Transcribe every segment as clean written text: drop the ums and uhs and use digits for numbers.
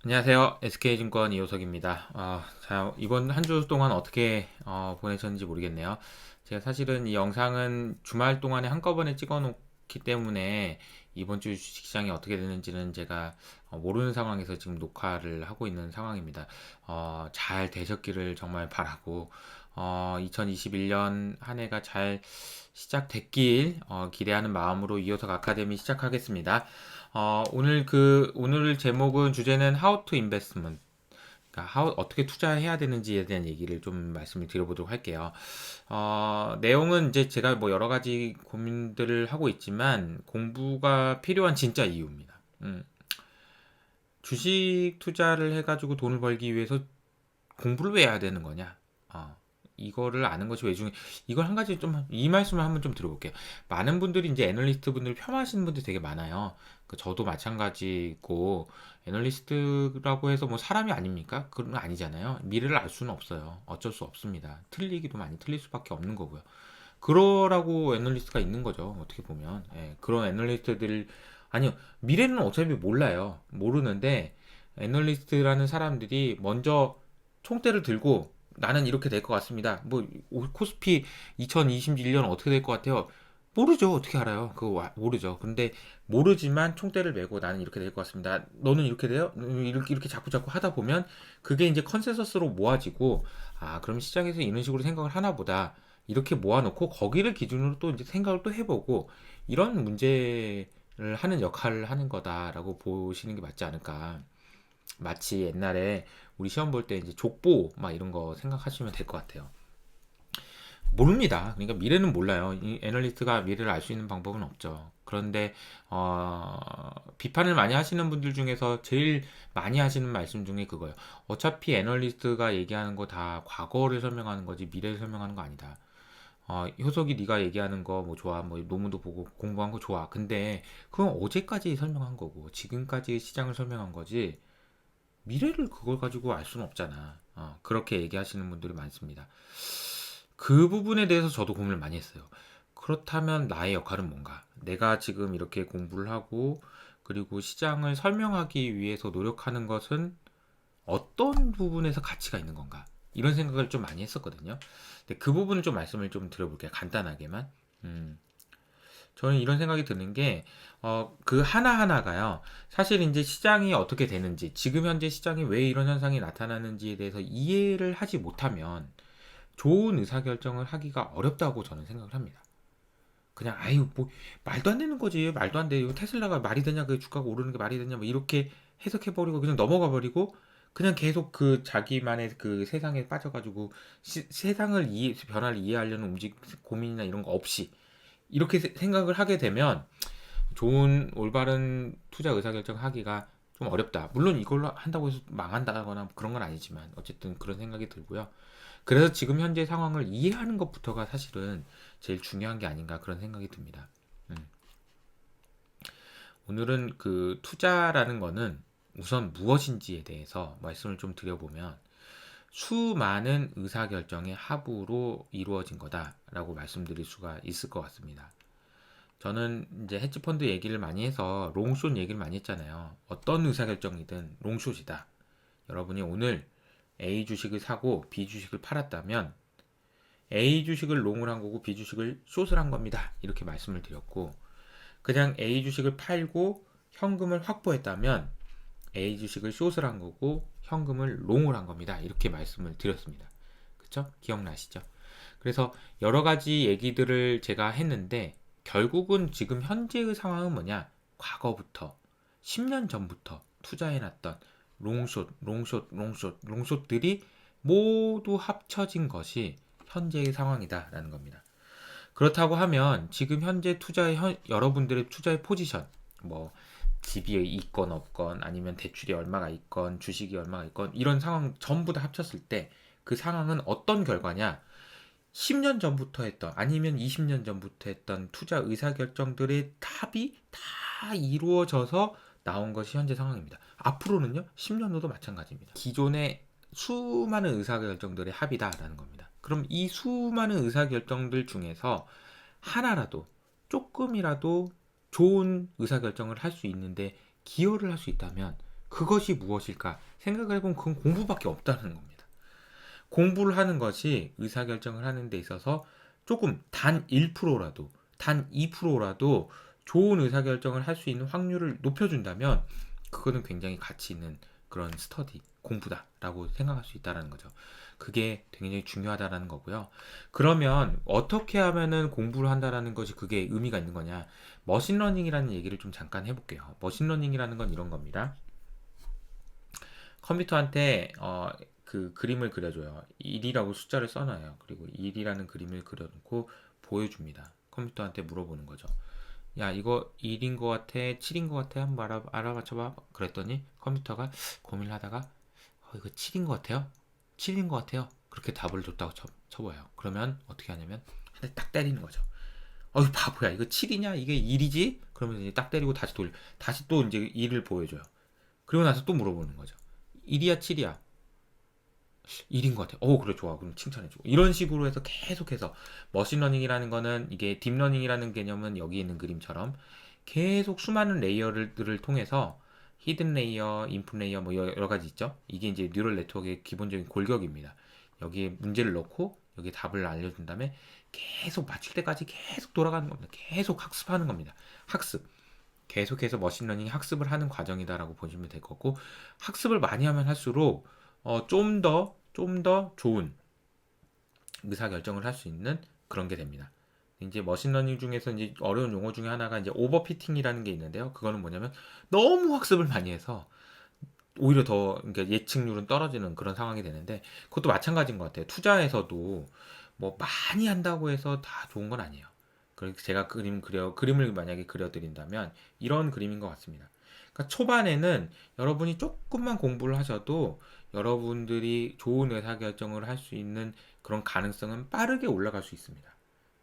안녕하세요. SK증권 이호석입니다. 자, 이번 한 주 동안 어떻게 보내셨는지 모르겠네요. 제가 사실은 이 영상은 주말 동안에 한꺼번에 찍어 놓기 때문에 이번 주 주식시장이 어떻게 되는지는 제가 모르는 상황에서 지금 녹화를 하고 있는 상황입니다. 잘 되셨기를 정말 바라고 2021년 한 해가 잘 시작됐길 기대하는 마음으로 이호석 아카데미 시작하겠습니다. 오늘 제목은 주제는 How to Investment. 그러니까 어떻게 투자해야 되는지에 대한 얘기를 좀 말씀을 드려보도록 할게요. 내용은 이제 제가 뭐 여러 가지 고민들을 하고 있지만 공부가 필요한 진짜 이유입니다. 주식 투자를 해가지고 돈을 벌기 위해서 공부를 왜 해야 되는 거냐? 이거를 아는 것이 왜 중요해? 이걸 한 가지 좀, 이 말씀을 한번 좀 들어볼게요. 많은 분들이 이제 애널리스트 분들 폄하하시는 분들 되게 많아요. 저도 마찬가지고, 애널리스트라고 해서 뭐 사람이 아닙니까? 그건 아니잖아요. 미래를 알 수는 없어요. 어쩔 수 없습니다. 틀리기도 많이 틀릴 수밖에 없는 거고요. 그러라고 애널리스트가 있는 거죠. 어떻게 보면. 예, 그런 애널리스트들, 아니요. 미래는 어차피 몰라요. 모르는데, 애널리스트라는 사람들이 먼저 총대를 들고 나는 이렇게 될 것 같습니다. 뭐 코스피 2021년 어떻게 될 것 같아요? 모르죠. 어떻게 알아요? 그거 모르죠. 근데 모르지만 총대를 메고 나는 이렇게 될 것 같습니다. 너는 이렇게 돼요? 이렇게 자꾸 하다 보면 그게 이제 컨센서스로 모아지고 그럼 시장에서 이런 식으로 생각을 하나 보다. 이렇게 모아놓고 거기를 기준으로 또 이제 생각을 또 해보고 이런 문제를 하는 역할을 하는 거다라고 보시는 게 맞지 않을까. 마치 옛날에 우리 시험 볼 때 이제 족보 막 이런 거 생각하시면 될 것 같아요. 모릅니다. 그러니까 미래는 몰라요. 이 애널리스트가 미래를 알 수 있는 방법은 없죠. 그런데 비판을 많이 하시는 분들 중에서 제일 많이 하시는 말씀 중에 그거예요. 어차피 애널리스트가 얘기하는 거 다 과거를 설명하는 거지 미래를 설명하는 거 아니다. 효석이 네가 얘기하는 거 뭐 좋아, 뭐 논문도 보고 공부한 거 좋아. 근데 그건 어제까지 설명한 거고 지금까지 시장을 설명한 거지. 미래를 그걸 가지고 알 수는 없잖아. 그렇게 얘기하시는 분들이 많습니다. 그 부분에 대해서 저도 고민을 많이 했어요. 그렇다면 나의 역할은 뭔가? 내가 지금 이렇게 공부를 하고 그리고 시장을 설명하기 위해서 노력하는 것은 어떤 부분에서 가치가 있는 건가? 이런 생각을 좀 많이 했었거든요. 근데 그 부분을 좀 말씀을 좀 드려볼게요. 간단하게만. 음. 저는 이런 생각이 드는 게, 그 하나하나가요. 사실 이제 시장이 어떻게 되는지, 지금 현재 시장이 왜 이런 현상이 나타나는지에 대해서 이해를 하지 못하면 좋은 의사결정을 하기가 어렵다고 저는 생각을 합니다. 그냥, 아유, 뭐, 말도 안 되는 거지. 말도 안 돼. 이거 테슬라가 말이 되냐? 그 주가가 오르는 게 말이 되냐? 뭐, 이렇게 해석해버리고 그냥 넘어가 버리고, 그냥 계속 그 자기만의 그 세상에 빠져가지고, 세상을 변화를 이해하려는 고민이나 이런 거 없이, 이렇게 생각을 하게 되면 좋은 올바른 투자 의사결정 하기가 좀 어렵다. 물론 이걸로 한다고 해서 망한다거나 그런 건 아니지만 어쨌든 그런 생각이 들고요. 그래서 지금 현재 상황을 이해하는 것부터가 사실은 제일 중요한 게 아닌가 그런 생각이 듭니다. 음. 오늘은 그 투자라는 거는 우선 무엇인지에 대해서 말씀을 좀 드려보면 수많은 의사결정의 합으로 이루어진 거다라고 말씀드릴 수가 있을 것 같습니다. 저는 이제 헤지펀드 얘기를 많이 해서 롱숏 얘기를 많이 했잖아요. 어떤 의사결정이든 롱숏이다. 여러분이 오늘 A 주식을 사고 B 주식을 팔았다면 A 주식을 롱을 한 거고 B 주식을 숏을 한 겁니다. 이렇게 말씀을 드렸고 그냥 A 주식을 팔고 현금을 확보했다면 A 주식을 숏을 한 거고 현금을 롱을 한 겁니다. 이렇게 말씀을 드렸습니다. 그쵸? 기억나시죠? 그래서 여러 가지 얘기들을 제가 했는데 결국은 지금 현재의 상황은 뭐냐? 과거부터 10년 전부터 투자해놨던 롱숏들이 모두 합쳐진 것이 현재의 상황이다라는 겁니다. 그렇다고 하면 지금 현재 여러분들의 투자의 포지션, 뭐 집이 있건 없건 아니면 대출이 얼마가 있건 주식이 얼마가 있건 이런 상황 전부 다 합쳤을 때 그 상황은 어떤 결과냐? 10년 전부터 했던 아니면 20년 전부터 했던 투자 의사결정들의 탑이 다 이루어져서 나온 것이 현재 상황입니다. 앞으로는요, 10년 후도 마찬가지입니다. 기존의 수많은 의사결정들의 합이다라는 겁니다. 그럼 이 수많은 의사결정들 중에서 하나라도 조금이라도 좋은 의사결정을 할 수 있는데 기여를 할 수 있다면 그것이 무엇일까 생각을 해보면 그건 공부밖에 없다는 겁니다. 공부를 하는 것이 의사결정을 하는 데 있어서 조금 단 1%라도 단 2%라도 좋은 의사결정을 할 수 있는 확률을 높여준다면 그거는 굉장히 가치 있는 그런 스터디, 공부다라고 생각할 수 있다는 거죠. 그게 굉장히 중요하다라는 거고요. 그러면 어떻게 하면은 공부를 한다라는 것이 그게 의미가 있는 거냐? 머신러닝이라는 얘기를 좀 잠깐 해볼게요. 머신러닝이라는 건 이런 겁니다. 컴퓨터한테 그 그림을 그려줘요. 1이라고 숫자를 써놔요. 그리고 1이라는 그림을 그려놓고 보여줍니다. 컴퓨터한테 물어보는 거죠. 야, 이거 1인 것 같아, 7인 것 같아, 한번 알아맞혀봐. 그랬더니 컴퓨터가 고민을 하다가 이거 7인 것 같아요? 7인 것 같아요? 그렇게 답을 줬다고 쳐봐요. 그러면 어떻게 하냐면 한 대 딱 때리는 거죠. 어이 바보야, 이거 7이냐? 이게 1이지? 그러면 이제 딱 때리고 다시 돌려. 다시 또 이제 1을 보여줘요. 그리고 나서 또 물어보는 거죠. 1이야, 7이야? 1인 것 같아. 그래, 좋아. 그럼 칭찬해주고. 이런 식으로 해서 계속해서 머신러닝이라는 거는 이게 딥러닝이라는 개념은 여기 있는 그림처럼 계속 수많은 레이어들을 통해서 히든 레이어, 인풋 레이어 뭐 여러 가지 있죠. 이게 이제 뉴럴 네트워크의 기본적인 골격입니다. 여기에 문제를 넣고 여기에 답을 알려준 다음에 계속 맞출 때까지 계속 돌아가는 겁니다. 계속 학습하는 겁니다. 학습. 계속해서 머신러닝이 학습을 하는 과정이다라고 보시면 될 거고, 학습을 많이 하면 할수록 좀 더 좋은 의사결정을 할 수 있는 그런 게 됩니다. 이제 머신러닝 중에서 이제 어려운 용어 중에 하나가 이제 오버피팅이라는 게 있는데요. 그거는 뭐냐면 너무 학습을 많이 해서 오히려 더 그러니까 예측률은 떨어지는 그런 상황이 되는데, 그것도 마찬가지인 것 같아요. 투자에서도 뭐 많이 한다고 해서 다 좋은 건 아니에요. 그래서 제가 그림을 만약에 그려드린다면 이런 그림인 것 같습니다. 그러니까 초반에는 여러분이 조금만 공부를 하셔도 여러분들이 좋은 의사결정을 할 수 있는 그런 가능성은 빠르게 올라갈 수 있습니다.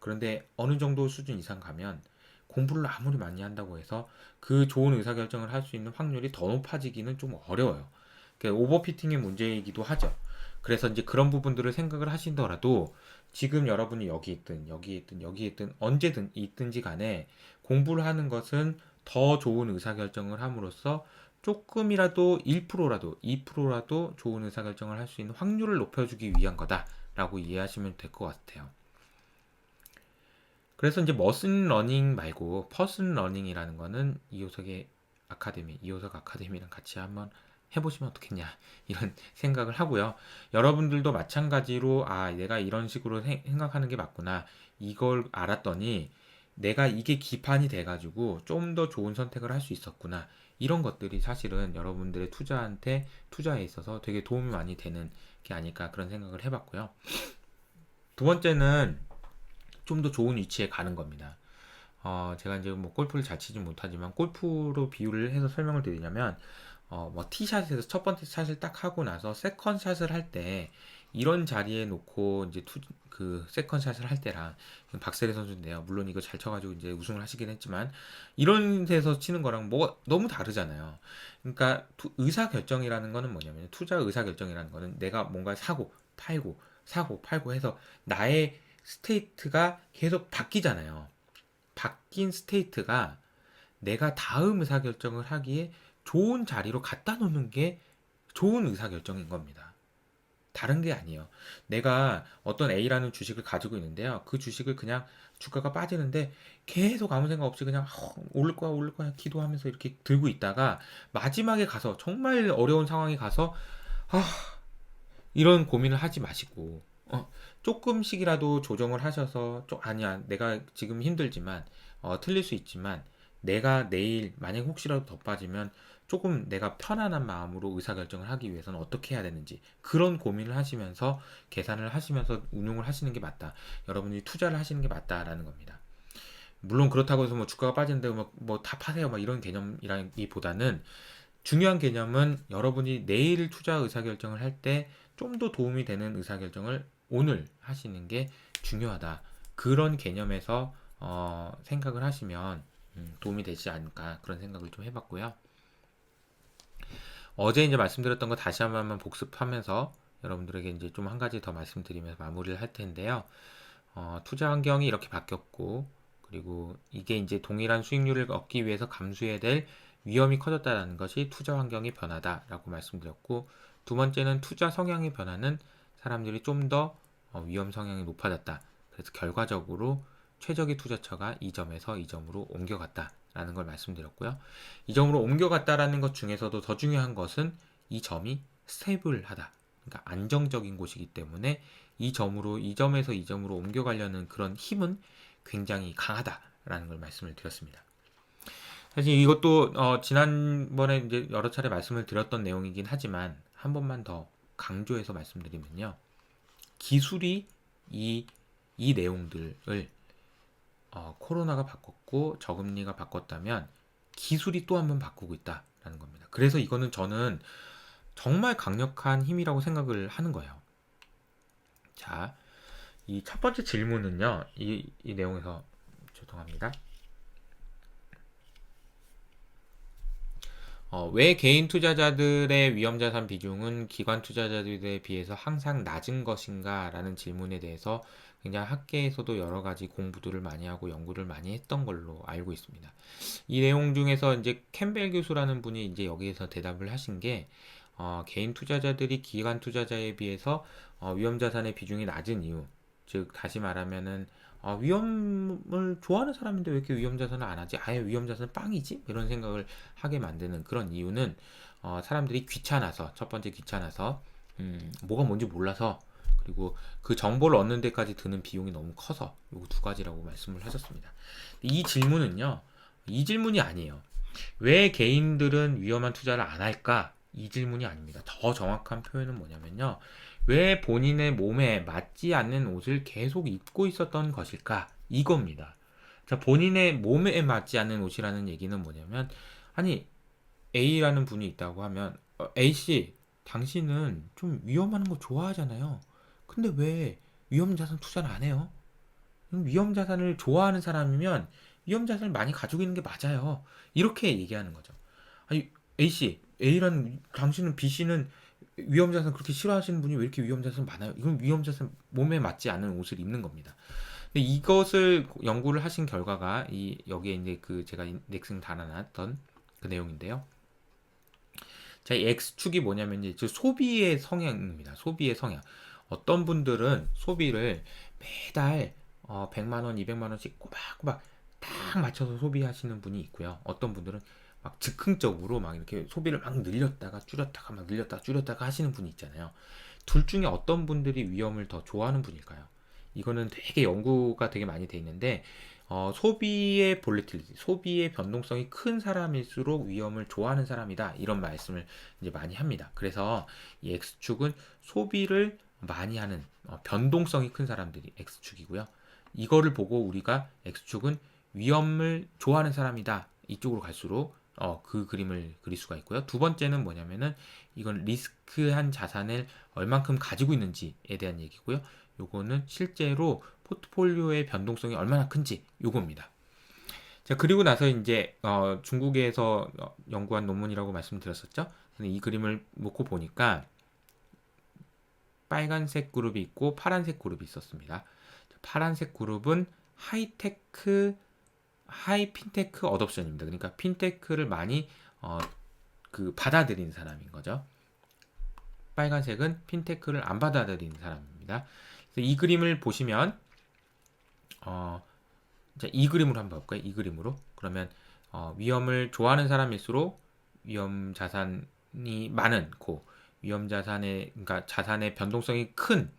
그런데 어느 정도 수준 이상 가면 공부를 아무리 많이 한다고 해서 그 좋은 의사결정을 할 수 있는 확률이 더 높아지기는 좀 어려워요. 그러니까 오버피팅의 문제이기도 하죠. 그래서 이제 그런 부분들을 생각을 하시더라도 지금 여러분이 여기 있든 언제든 있든지 간에 공부를 하는 것은 더 좋은 의사결정을 함으로써 조금이라도 1%라도 2%라도 좋은 의사결정을 할 수 있는 확률을 높여주기 위한 거다라고 이해하시면 될 것 같아요. 그래서 이제 머신 러닝 말고 퍼슨 러닝이라는 거는 이호석 아카데미랑 같이 한번 해보시면 어떻겠냐 이런 생각을 하고요. 여러분들도 마찬가지로 내가 이런 식으로 생각하는 게 맞구나, 이걸 알았더니 내가 이게 기반이 돼가지고 좀 더 좋은 선택을 할 수 있었구나, 이런 것들이 사실은 여러분들의 투자에 있어서 되게 도움이 많이 되는 게 아닐까 그런 생각을 해봤고요. 두 번째는 좀 더 좋은 위치에 가는 겁니다. 제가 이제 뭐 골프를 잘 치지 못하지만 골프로 비유를 해서 설명을 드리냐면, 뭐 티샷에서 첫 번째 샷을 딱 하고 나서 세컨 샷을 할 때 이런 자리에 놓고 이제 그 세컨 샷을 할 때랑, 박세리 선수인데요. 물론 이거 잘 쳐가지고 이제 우승을 하시긴 했지만 이런 데서 치는 거랑 뭐가 너무 다르잖아요. 그러니까 의사 결정이라는 거는 뭐냐면, 투자 의사 결정이라는 거는 내가 뭔가 사고 팔고 해서 나의 스테이트가 계속 바뀌잖아요. 바뀐 스테이트가 내가 다음 의사결정을 하기에 좋은 자리로 갖다 놓는 게 좋은 의사결정인 겁니다. 다른 게 아니에요. 내가 어떤 A라는 주식을 가지고 있는데요. 그 주식을 그냥 주가가 빠지는데 계속 아무 생각 없이 그냥 오를 거야 기도하면서 이렇게 들고 있다가 마지막에 가서 정말 어려운 상황에 가서 아, 이런 고민을 하지 마시고 조금씩이라도 조정을 하셔서 아니야, 내가 지금 힘들지만 틀릴 수 있지만 내가 내일 만약 혹시라도 더 빠지면 조금 내가 편안한 마음으로 의사결정을 하기 위해서는 어떻게 해야 되는지, 그런 고민을 하시면서 계산을 하시면서 운용을 하시는 게 맞다. 여러분이 투자를 하시는 게 맞다라는 겁니다. 물론 그렇다고 해서 뭐 주가가 빠지는데 뭐 다 파세요 막 이런 개념이라기보다는, 중요한 개념은 여러분이 내일 투자 의사결정을 할 때 좀 더 도움이 되는 의사결정을 오늘 하시는 게 중요하다. 그런 개념에서 생각을 하시면 도움이 되지 않을까 그런 생각을 좀 해봤고요. 어제 이제 말씀드렸던 거 다시 한 번만 복습하면서 여러분들에게 이제 좀 한 가지 더 말씀드리면서 마무리를 할 텐데요. 투자 환경이 이렇게 바뀌었고, 그리고 이게 이제 동일한 수익률을 얻기 위해서 감수해야 될 위험이 커졌다는 것이 투자 환경의 변화다라고 말씀드렸고, 두 번째는 투자 성향의 변화는 사람들이 좀 더 위험 성향이 높아졌다. 그래서 결과적으로 최적의 투자처가 이 점에서 이 점으로 옮겨갔다라는 걸 말씀드렸고요. 이 점으로 옮겨갔다라는 것 중에서도 더 중요한 것은 이 점이 스테이블하다. 그러니까 안정적인 곳이기 때문에 이 점으로 이 점에서 이 점으로 옮겨가려는 그런 힘은 굉장히 강하다라는 걸 말씀을 드렸습니다. 사실 이것도 지난번에 이제 여러 차례 말씀을 드렸던 내용이긴 하지만 한 번만 더 강조해서 말씀드리면요. 기술이 이 내용들을 코로나가 바꿨고 저금리가 바꿨다면 기술이 또 한 번 바꾸고 있다라는 겁니다. 그래서 이거는 저는 정말 강력한 힘이라고 생각을 하는 거예요. 자, 이 첫 번째 질문은요. 이 내용에서 죄송합니다. 왜 개인 투자자들의 위험자산 비중은 기관 투자자들에 비해서 항상 낮은 것인가? 라는 질문에 대해서 굉장히 학계에서도 여러 가지 공부들을 많이 하고 연구를 많이 했던 걸로 알고 있습니다. 이 내용 중에서 이제 캠벨 교수라는 분이 이제 여기에서 대답을 하신 게, 개인 투자자들이 기관 투자자에 비해서 위험자산의 비중이 낮은 이유, 즉 다시 말하면은 위험을 좋아하는 사람인데 왜 이렇게 위험자산을 안 하지? 아예 위험자산은 빵이지? 이런 생각을 하게 만드는 그런 이유는 사람들이 귀찮아서, 첫 번째 귀찮아서, 뭐가 뭔지 몰라서, 그리고 그 정보를 얻는 데까지 드는 비용이 너무 커서, 요 두 가지라고 말씀을 하셨습니다. 이 질문은요, 이 질문이 아니에요. 왜 개인들은 위험한 투자를 안 할까? 이 질문이 아닙니다. 더 정확한 표현은 뭐냐면요. 왜 본인의 몸에 맞지 않는 옷을 계속 입고 있었던 것일까? 이겁니다. 자, 본인의 몸에 맞지 않는 옷이라는 얘기는 뭐냐면, 아니, A라는 분이 있다고 하면, A씨, 당신은 좀 위험한 거 좋아하잖아요. 근데 왜 위험자산 투자를 안 해요? 위험자산을 좋아하는 사람이면 위험자산을 많이 가지고 있는 게 맞아요. 이렇게 얘기하는 거죠. 아니, A씨, A라는 당신은 B씨는 위험자산 그렇게 싫어하시는 분이 왜 이렇게 위험자산 많아요? 이건 위험자산 몸에 맞지 않는 옷을 입는 겁니다. 근데 이것을 연구를 하신 결과가 여기에 이제 그 제가 넥슨 달아놨던 그 내용인데요. 자, 이 X축이 뭐냐면 이제 소비의 성향입니다. 소비의 성향. 어떤 분들은 소비를 매달 100만 원, 200만 원씩 꼬박꼬박 딱 맞춰서 소비하시는 분이 있고요. 어떤 분들은 막 즉흥적으로 막 이렇게 소비를 막 늘렸다가 줄였다가 막 늘렸다가 줄였다가 하시는 분이 있잖아요. 둘 중에 어떤 분들이 위험을 더 좋아하는 분일까요? 이거는 되게 연구가 되게 많이 돼 있는데 소비의 볼리틸리티, 소비의 변동성이 큰 사람일수록 위험을 좋아하는 사람이다. 이런 말씀을 이제 많이 합니다. 그래서 이 X축은 소비를 많이 하는 변동성이 큰 사람들이 X축이고요. 이거를 보고 우리가 X축은 위험을 좋아하는 사람이다. 이쪽으로 갈수록 그 그림을 그릴 수가 있고요. 두 번째는 뭐냐면은 이건 리스크한 자산을 얼만큼 가지고 있는지에 대한 얘기고요. 요거는 실제로 포트폴리오의 변동성이 얼마나 큰지 요겁니다. 자, 그리고 나서 이제 중국에서 연구한 논문이라고 말씀드렸었죠. 이 그림을 놓고 보니까 빨간색 그룹이 있고 파란색 그룹이 있었습니다. 파란색 그룹은 하이핀테크 어덥션입니다. 그러니까 핀테크를 많이 받아들인 사람인 거죠. 빨간색은 핀테크를 안 받아들인 사람입니다. 이 그림을 보시면 자, 이 그림으로 한번 볼까요? 이 그림으로. 그러면 위험을 좋아하는 사람일수록 위험 자산이 많고 위험 자산의 그러니까 자산의 변동성이 큰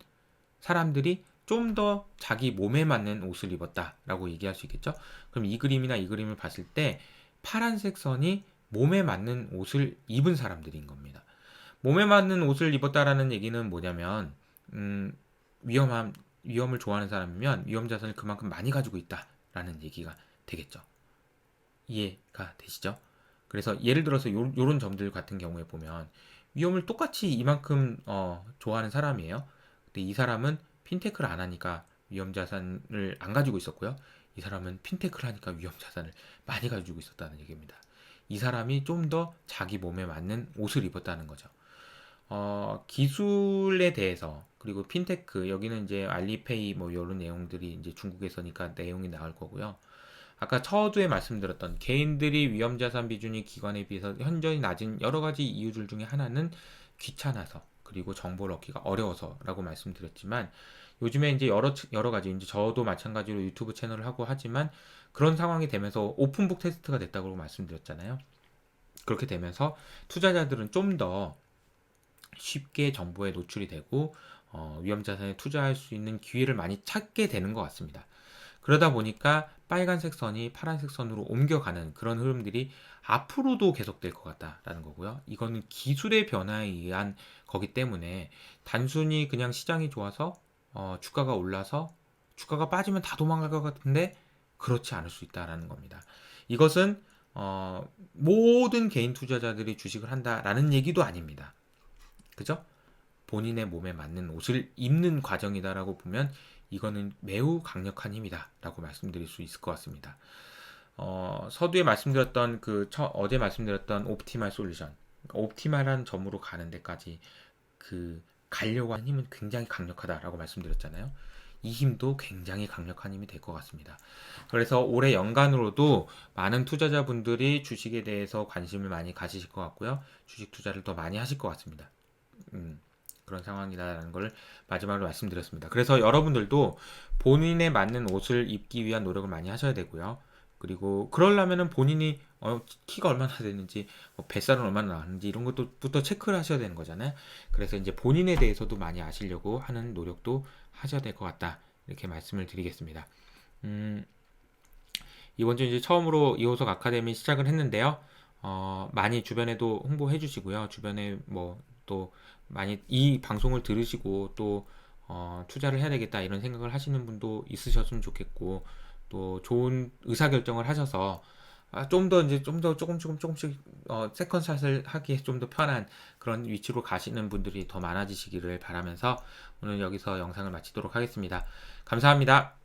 사람들이 좀 더 자기 몸에 맞는 옷을 입었다라고 얘기할 수 있겠죠? 그럼 이 그림이나 이 그림을 봤을 때 파란색 선이 몸에 맞는 옷을 입은 사람들인 겁니다. 몸에 맞는 옷을 입었다라는 얘기는 뭐냐면 위험을 좋아하는 사람이면 위험 자산을 그만큼 많이 가지고 있다라는 얘기가 되겠죠. 이해가 되시죠? 그래서 예를 들어서 요런 점들 같은 경우에 보면 위험을 똑같이 이만큼 좋아하는 사람이에요. 근데 이 사람은 핀테크를 안 하니까 위험 자산을 안 가지고 있었고요. 이 사람은 핀테크를 하니까 위험 자산을 많이 가지고 있었다는 얘기입니다. 이 사람이 좀 더 자기 몸에 맞는 옷을 입었다는 거죠. 기술에 대해서 그리고 핀테크 여기는 이제 알리페이 뭐 이런 내용들이 이제 중국에서니까 내용이 나올 거고요. 아까 서두에 말씀드렸던 개인들이 위험자산 비중이 기관에 비해서 현저히 낮은 여러 가지 이유들 중에 하나는 귀찮아서 그리고 정보를 얻기가 어려워서라고 말씀드렸지만 요즘에 이제 여러 가지 이제 저도 마찬가지로 유튜브 채널을 하고 하지만 그런 상황이 되면서 오픈북 테스트가 됐다고 말씀드렸잖아요. 그렇게 되면서 투자자들은 좀 더 쉽게 정보에 노출이 되고 위험자산에 투자할 수 있는 기회를 많이 찾게 되는 것 같습니다. 그러다 보니까 빨간색 선이 파란색 선으로 옮겨가는 그런 흐름들이 앞으로도 계속될 것 같다라는 거고요. 이거는 기술의 변화에 의한 거기 때문에 단순히 그냥 시장이 좋아서 주가가 올라서 주가가 빠지면 다 도망갈 것 같은데 그렇지 않을 수 있다라는 겁니다. 이것은 모든 개인 투자자들이 주식을 한다라는 얘기도 아닙니다. 그죠? 본인의 몸에 맞는 옷을 입는 과정이다라고 보면 이거는 매우 강력한 힘이다라고 말씀드릴 수 있을 것 같습니다. 서두에 말씀드렸던 어제 말씀드렸던 옵티말 솔루션, 옵티말한 점으로 가는 데까지 가려고 하는 힘은 굉장히 강력하다라고 말씀드렸잖아요. 이 힘도 굉장히 강력한 힘이 될 것 같습니다. 그래서 올해 연간으로도 많은 투자자분들이 주식에 대해서 관심을 많이 가지실 것 같고요. 주식 투자를 더 많이 하실 것 같습니다. 그런 상황이라는 걸 마지막으로 말씀드렸습니다. 그래서 여러분들도 본인에 맞는 옷을 입기 위한 노력을 많이 하셔야 되고요. 그리고 그러려면은 본인이 키가 얼마나 되는지 뱃살은 얼마나 나는지 이런 것부터 체크를 하셔야 되는 거잖아요. 그래서 이제 본인에 대해서도 많이 아시려고 하는 노력도 하셔야 될 것 같다. 이렇게 말씀을 드리겠습니다. 이번 주 이제 처음으로 이호석 아카데미 시작을 했는데요. 많이 주변에도 홍보해 주시고요. 주변에 또 많이 이 방송을 들으시고 또 투자를 해야 되겠다 이런 생각을 하시는 분도 있으셨으면 좋겠고 또 좋은 의사결정을 하셔서 좀 더 이제 좀 더 조금씩 세컨샷을 하기에 좀 더 편한 그런 위치로 가시는 분들이 더 많아지시기를 바라면서 오늘 여기서 영상을 마치도록 하겠습니다. 감사합니다.